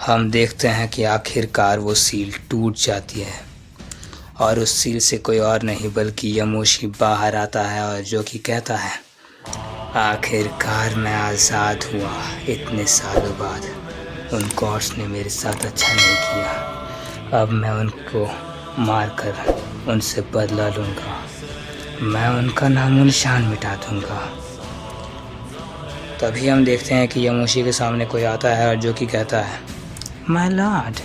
हम देखते हैं कि आखिरकार वो सील टूट जाती है और उस सील से कोई और नहीं बल्कि यमोशी बाहर आता है और जो कि कहता है, आखिरकार मैं आज़ाद हुआ। इतने सालों बाद उन गॉड्स ने मेरे साथ अच्छा नहीं किया। अब मैं उनको मारकर उनसे बदला लूँगा। मैं उनका नामो निशान मिटा दूँगा। तभी हम देखते हैं कि यमोशी के सामने कोई आता है और जो कि कहता है, माय लॉर्ड,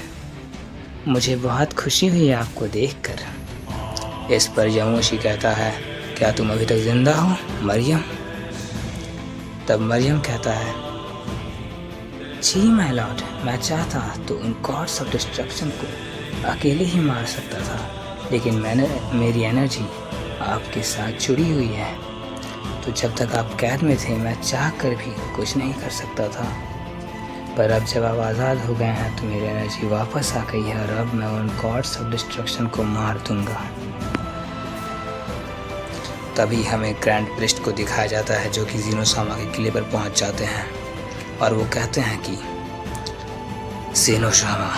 मुझे बहुत खुशी हुई आपको देखकर। इस पर यमोशी कहता है, क्या तुम अभी तक जिंदा हो मरियम? तब मरियम कहता है, जी माय लॉर्ड, मैं चाहता तो उन गॉड्स ऑफ डिस्ट्रक्शन को अकेले ही मार सकता था, लेकिन मेरी एनर्जी आपके साथ जुड़ी हुई है। तो जब तक आप कैद में थे मैं चाह कर भी कुछ नहीं कर सकता था, पर अब जब आप आज़ाद हो गए हैं तो मेरी एनर्जी वापस आ गई है और अब मैं उन गॉड्स ऑफ डिस्ट्रक्शन को मार दूंगा। तभी हमें ग्रैंड प्रिस्ट को दिखाया जाता है जो कि ज़ीनोसामा के किले पर पहुंच जाते हैं और वो कहते हैं कि ज़ीनोसामा,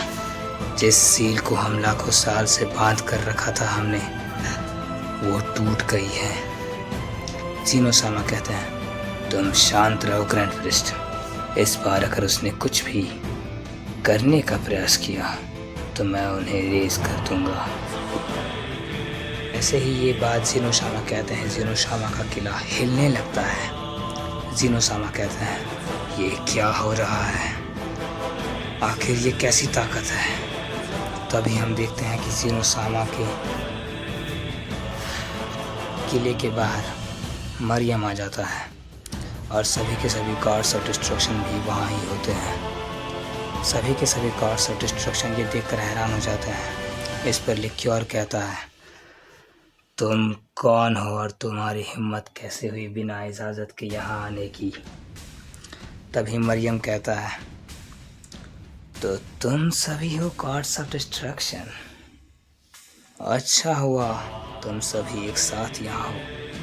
जिस सील को हम लाखों साल से बांध कर रखा था हमने, वो टूट गई है। ज़ीनोसामा कहते हैं, तुम शांत रहो ग्रैंड प्रिस्ट, इस बार अगर उसने कुछ भी करने का प्रयास किया तो मैं उन्हें रेज कर दूंगा। ऐसे ही ये बात ज़ीनोसामा कहते हैं। ज़ीनोसामा का किला हिलने लगता है। ज़ीनोसामा कहते हैं, ये क्या हो रहा है? आखिर ये कैसी ताकत है? तभी हम देखते हैं कि ज़ीनोसामा के किले के बाहर मरियम आ जाता है और सभी के सभी गॉड्स ऑफ डिस्ट्रक्शन भी वहाँ ही होते हैं। सभी के सभी गॉड्स ऑफ डिस्ट्रक्शन ये देखकर हैरान हो जाते हैं। इस पर लिक्योर कहता है, तुम कौन हो और तुम्हारी हिम्मत कैसे हुई बिना इजाज़त के यहाँ आने की? तभी मरियम कहता है, तो तुम सभी हो गॉड्स ऑफ डिस्ट्रक्शन। अच्छा हुआ तुम सभी एक साथ यहाँ हो।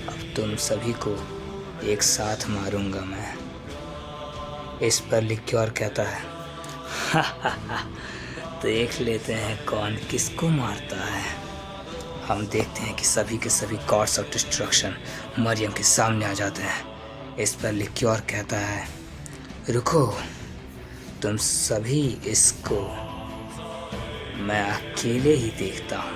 अब तुम सभी को एक साथ मारूंगा मैं। इस पर लिक्योर कहता है, देख लेते हैं कौन किसको मारता है। हम देखते हैं कि सभी के सभी गॉड्स ऑफ डिस्ट्रक्शन मरियम के सामने आ जाते हैं। इस पर लिक्योर कहता है, रुको, तुम सभी इसको मैं अकेले ही देखता हूँ।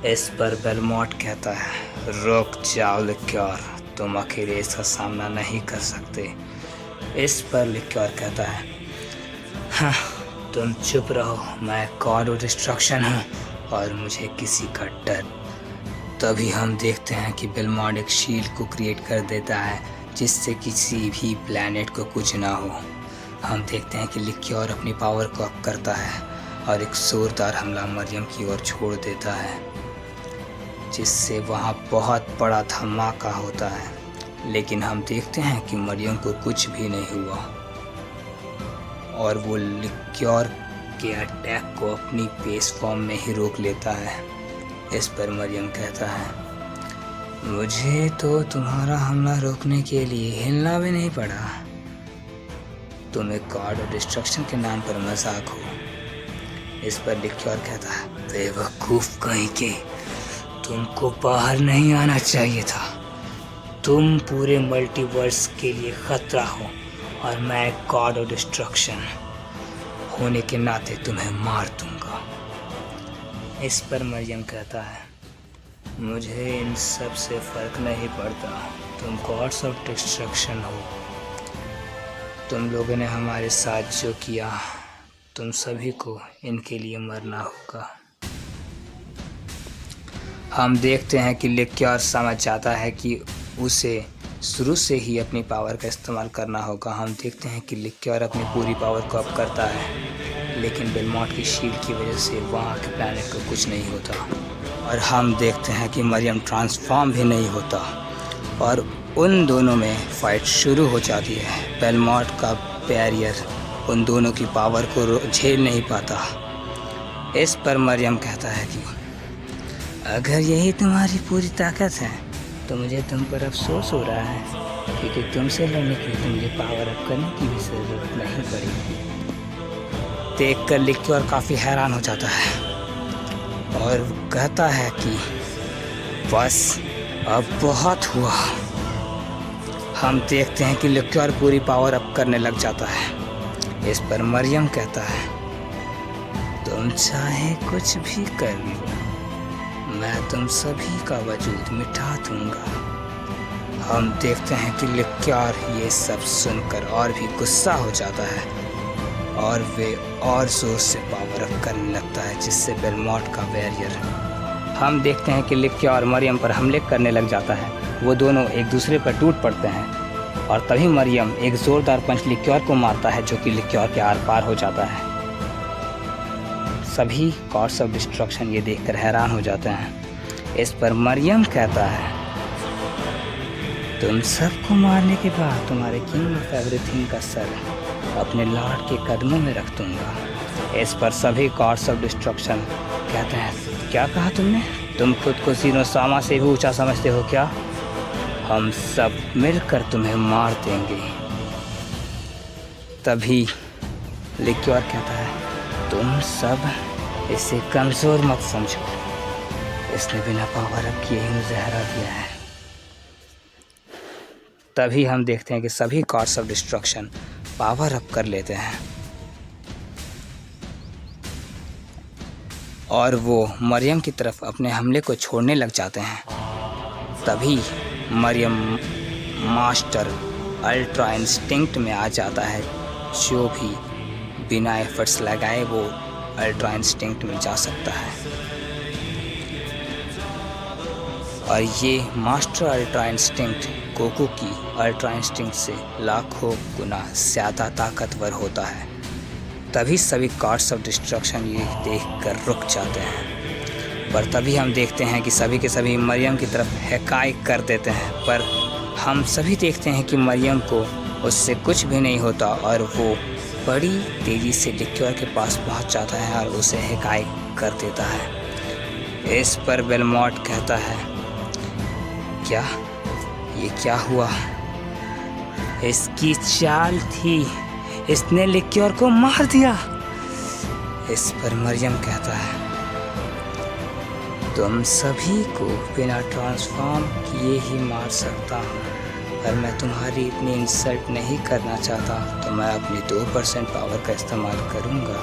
इस पर बेलमोंट कहता है, रुक जाओ लिक्योर, तुम अकेले इसका सामना नहीं कर सकते। इस पर लिक्योर कहता है, हाँ, तुम चुप रहो, मैं गॉड ऑफ डिस्ट्रक्शन हूँ और मुझे किसी का डर। तभी हम देखते हैं कि बेलमोंट एक शील्ड को क्रिएट कर देता है जिससे किसी भी प्लैनेट को कुछ ना हो। हम देखते हैं कि लिक्योर अपनी पावर को अप करता है और एक जोरदार हमला मरियम की ओर छोड़ देता है, जिससे वहाँ बहुत बड़ा धमाका होता है। लेकिन हम देखते हैं कि मरियम को कुछ भी नहीं हुआ और वो लिक्योर के अटैक को अपनी बेस फॉर्म में ही रोक लेता है। इस पर मरियम कहता है, मुझे तो तुम्हारा हमला रोकने के लिए हिलना भी नहीं पड़ा। तुम एक गॉड ऑफ डिस्ट्रक्शन के नाम पर मजाक हो। इस पर लिक्योर कहता है, बेवकूफ़ कहीं के, तुमको बाहर नहीं आना चाहिए था। तुम पूरे मल्टीवर्स के लिए खतरा हो और मैं गॉड ऑफ डिस्ट्रक्शन होने के नाते तुम्हें मार दूंगा। इस पर मरियम कहता है, मुझे इन सब से फ़र्क नहीं पड़ता, तुम गॉड्स ऑफ डिस्ट्रक्शन हो। तुम लोगों ने हमारे साथ जो किया, तुम सभी को इनके लिए मरना होगा। हम देखते हैं कि लिक्योर समझ जाता है कि उसे शुरू से ही अपनी पावर का इस्तेमाल करना होगा। हम देखते हैं कि लिक्योर अपनी पूरी पावर को अप करता है, लेकिन बेलमोंट की शील्ड की वजह से वहाँ के प्लैनेट को कुछ नहीं होता। और हम देखते हैं कि मरियम ट्रांसफॉर्म भी नहीं होता और उन दोनों में फ़ाइट शुरू हो जाती है। बेलमोंट का बैरियर उन दोनों की पावर को झेल नहीं पाता। इस पर मरियम कहता है कि अगर यही तुम्हारी पूरी ताकत है तो मुझे तुम पर अफसोस हो रहा है, क्योंकि तुमसे लड़ने के लिए मुझे पावर अप करने की भी ज़रूरत नहीं पड़ेगी। देखकर लिक्योर काफ़ी हैरान हो जाता है और कहता है कि बस अब बहुत हुआ। हम देखते हैं कि लिक्योर पूरी पावर अप करने लग जाता है। इस पर मरियम कहता है, तुम चाहे कुछ भी कर लो, मैं तुम सभी का वजूद मिटा दूंगा। हम देखते हैं कि लिक्योर ये सब सुनकर और भी गुस्सा हो जाता है और वे और जोर से पावर अप करने लगता है, जिससे बेलमोंट का बैरियर। हम देखते हैं कि लिक्योर मरियम पर हमले करने लग जाता है। वो दोनों एक दूसरे पर टूट पड़ते हैं और तभी मरियम एक ज़ोरदार पंच लिक्योर को मारता है, जो कि लिक्योर के आर पार हो जाता है। सभी गॉड्स ऑफ डिस्ट्रक्शन ये देखकर हैरान हो जाते हैं। इस पर मरियम कहता है, तुम सबको मारने के बाद तुम्हारे किंग ऑफ एवरीथिंग का सर अपने लॉर्ड के कदमों में रख दूंगा। इस पर सभी गॉड्स ऑफ डिस्ट्रक्शन कहते हैं, क्या कहा तुमने? तुम खुद को सीनो-सामा से भी ऊंचा समझते हो क्या? हम सब मिलकर तुम्हें मार देंगे। तभी लिक्योर कहता है, तुम सब इसे कमज़ोर मत समझो, इसने बिना पावर अप किए ही मुझे हरा दिया है। तभी हम देखते हैं कि सभी God's of destruction power up कर लेते हैं और वो मरियम की तरफ अपने हमले को छोड़ने लग जाते हैं। तभी मरियम मास्टर अल्ट्रा इंस्टिंक्ट में आ जाता है, जो भी बिना एफर्ट्स लगाए वो अल्ट्रा इंस्टिंक्ट में जा सकता है। और ये मास्टर अल्ट्रा इंस्टिंक्ट गोकू की अल्ट्रा इंस्टिंक्ट से लाखों गुना ज़्यादा ताकतवर होता है। तभी सभी गॉड्स ऑफ डिस्ट्रक्शन ये देखकर रुक जाते हैं। पर तभी हम देखते हैं कि सभी के सभी मरियम की तरफ हेकाई कर देते हैं, पर हम सभी देखते हैं कि मरियम को उससे कुछ भी नहीं होता और वो बड़ी तेज़ी से लिक्योर के पास पहुंच जाता है और उसे हेकाई कर देता है। इस पर बेलमोंट कहता है, क्या ये क्या हुआ? इसकी चाल थी, इसने लिक्योर को मार दिया। इस पर मरियम कहता है, तुम सभी को बिना ट्रांसफॉर्म किए ही मार सकता हूँ, पर मैं तुम्हारी इतनी इंसल्ट नहीं करना चाहता, तो मैं अपनी 2% पावर का इस्तेमाल करूँगा।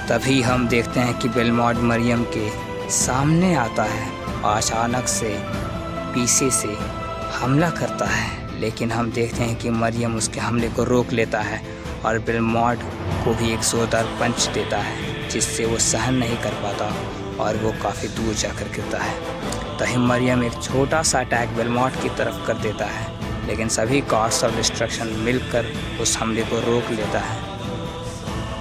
तभी हम देखते हैं कि बेलमोंट मरियम के सामने आता है और अचानक से पीछे से हमला करता है, लेकिन हम देखते हैं कि मरियम उसके हमले को रोक लेता है और बेलमोंट को भी एक जोरदार पंच देता है, जिससे वो सहन नहीं कर पाता और वो काफ़ी दूर जाकर गिरता है। तभी मरियम एक छोटा सा अटैक बेलमोंट की तरफ कर देता है, लेकिन सभी गॉड्स ऑफ डिस्ट्रक्शन मिलकर उस हमले को रोक लेता है।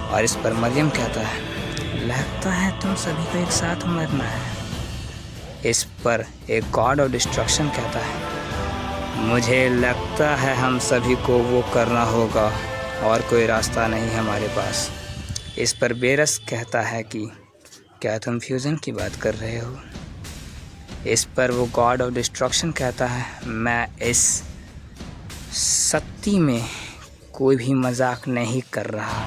और इस पर मरियम कहता है, लगता है तुम सभी को एक साथ मरना है। इस पर एक गॉड ऑफ डिस्ट्रक्शन कहता है, मुझे लगता है हम सभी को वो करना होगा और कोई रास्ता नहीं हमारे पास। इस पर बेरस कहता है कि क्या तुम फ्यूज़न की बात कर रहे हो? इस पर वो गॉड ऑफ डिस्ट्रक्शन कहता है, मैं इस सत्ती में कोई भी मजाक नहीं कर रहा।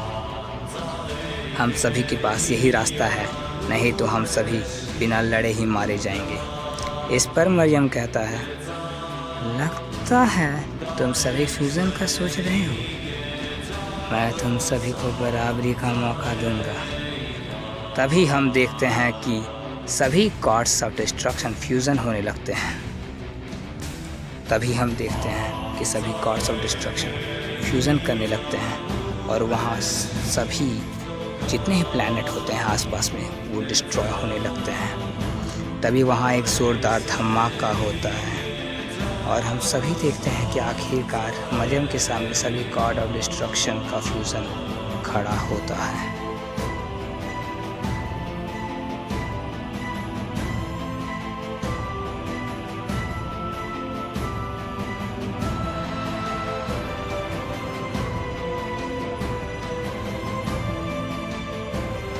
हम सभी के पास यही रास्ता है, नहीं तो हम सभी बिना लड़े ही मारे जाएंगे। इस पर मरियम कहता है, लगता है तुम सभी फ्यूज़न का सोच रहे हो, मैं तुम सभी को बराबरी का मौका दूंगा। तभी हम देखते हैं कि सभी गॉड्स ऑफ डिस्ट्रक्शन फ्यूज़न होने लगते हैं। तभी हम देखते हैं कि सभी गॉड्स ऑफ डिस्ट्रक्शन फ्यूज़न करने लगते हैं और वहाँ सभी जितने ही प्लैनेट होते हैं आसपास में वो डिस्ट्रॉय होने लगते हैं। तभी वहाँ एक ज़ोरदार धमाका होता है और हम सभी देखते हैं कि आखिरकार मरियम के सामने सभी गॉड ऑफ डिस्ट्रक्शन का फ्यूज़न खड़ा होता है।